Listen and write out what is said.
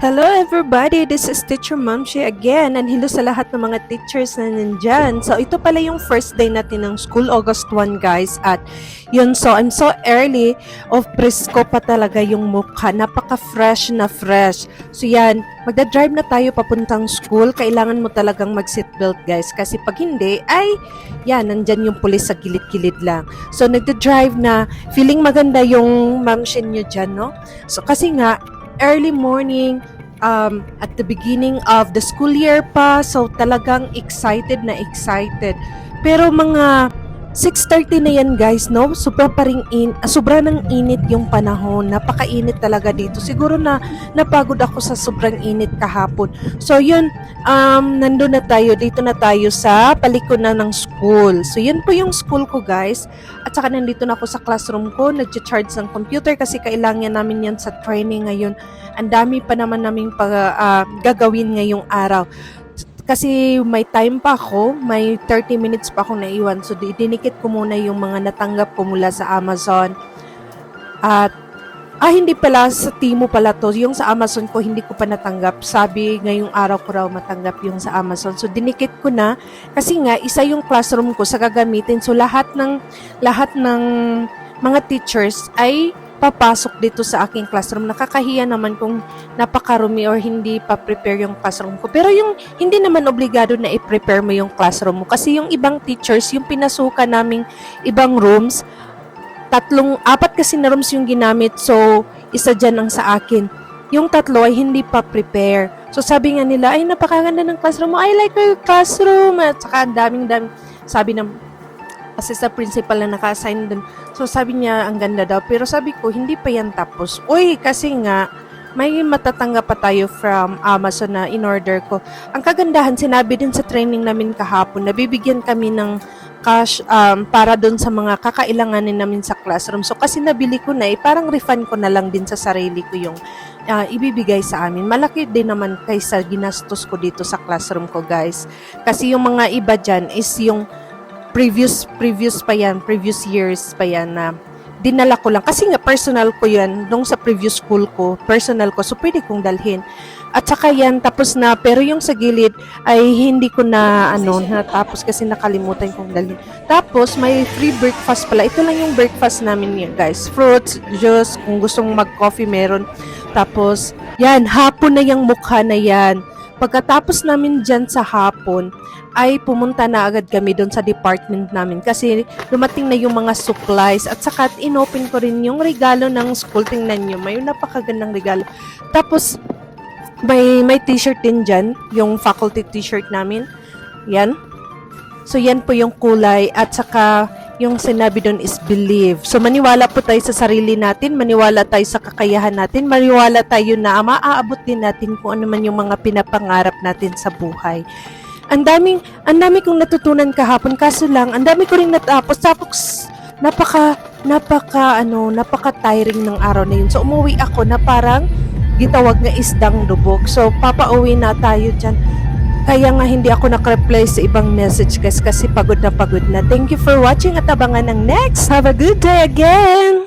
Hello everybody, this is Teacher Mamshi again and hello sa lahat ng mga teachers na nandyan. So ito pala yung first day natin ng school, August 1 guys. At yun, so I'm so early of presko pa talaga yung mukha. Napaka-fresh na fresh. So yan, magdadrive na tayo papuntang school. Kailangan mo talagang mag-seatbelt guys. Kasi pag hindi, ay yan, nandyan yung pulis sa gilid-gilid lang. So nagdadrive na, feeling maganda yung mamshin nyo dyan, no? So kasi nga, early morning, at the beginning of the school year pa, so talagang excited na excited. Pero mga 6:30 na yan guys, no? Sobra ng init yung panahon. Napakainit talaga dito. Siguro na napagod ako sa sobrang init kahapon. So yun, nandun na tayo, dito na tayo sa palikuran ng school. So yun po yung school ko guys. At saka nandito na ako sa classroom ko, nag-charge ng computer kasi kailangan namin yan sa training ngayon. Ang dami pa naman naming gagawin ngayong araw. Kasi may time pa ako, may 30 minutes pa akong naiwan. So, dinikit ko muna yung mga natanggap ko mula sa Amazon. At, hindi pala, sa Temu pala to. Yung sa Amazon ko, hindi ko pa natanggap. Sabi, ngayong araw ko raw matanggap yung sa Amazon. So, dinikit ko na. Kasi nga, isa yung classroom ko sa gagamitin. So, lahat ng mga teachers ay papasok dito sa aking classroom. Nakakahiya naman kung napakarumi or hindi pa prepare yung classroom ko. Pero yung hindi naman obligado na i-prepare mo yung classroom mo. Kasi yung ibang teachers, yung pinasukan naming ibang rooms, apat kasi na rooms yung ginamit. So, isa dyan ang sa akin. Yung tatlo ay hindi pa prepare. So, sabi nga nila, ay napakaganda ng classroom mo. I like your classroom. At saka daming sabi ng assistant principal na naka-assign dun. So, sabi niya, ang ganda daw. Pero sabi ko, hindi pa yan tapos. Uy, kasi nga, may matatanggap pa tayo from Amazon na in-order ko. Ang kagandahan, sinabi din sa training namin kahapon, nabibigyan kami ng cash para dun sa mga kakailanganin namin sa classroom. So, kasi nabili ko na, parang refund ko na lang din sa sarili ko yung ibibigay sa amin. Malaki din naman kaysa ginastos ko dito sa classroom ko, guys. Kasi yung mga iba dyan is yung previous years pa yan na dinala ko lang. Kasi nga personal ko yan, nung sa previous school ko, personal ko, so pwede kong dalhin. At saka yan, tapos na, pero yung sa gilid ay hindi ko na, natapos kasi nakalimutan kong dalhin. Tapos, may free breakfast pala. Ito lang yung breakfast namin yan, guys. Fruits, juice, kung gustong mag-coffee, meron. Tapos, yan, hapon na yung mukha na yan. Pagkatapos namin dyan sa hapon, ay pumunta na agad kami doon sa department namin kasi dumating na yung mga supplies at saka inopen ko rin yung regalo ng school. Tingnan nyo, may napakagandang regalo. Tapos, may t-shirt din dyan, yung faculty t-shirt namin. Yan. So, yan po yung kulay at saka yung sinabi doon is believe. So, maniwala po tayo sa sarili natin, maniwala tayo sa kakayahan natin, maniwala tayo na maaabot din natin kung ano man yung mga pinapangarap natin sa buhay. Ang dami kong natutunan kahapon, kaso lang, ang dami ko rin natapos. Tapos, napaka-tiring ng araw na yun. So, umuwi ako na parang gitawag na isdang lubog. So, papauwi na tayo dyan. Kaya nga hindi ako nakreply sa ibang message guys kasi pagod na pagod na. Thank you for watching at abangan ng next. Have a good day again!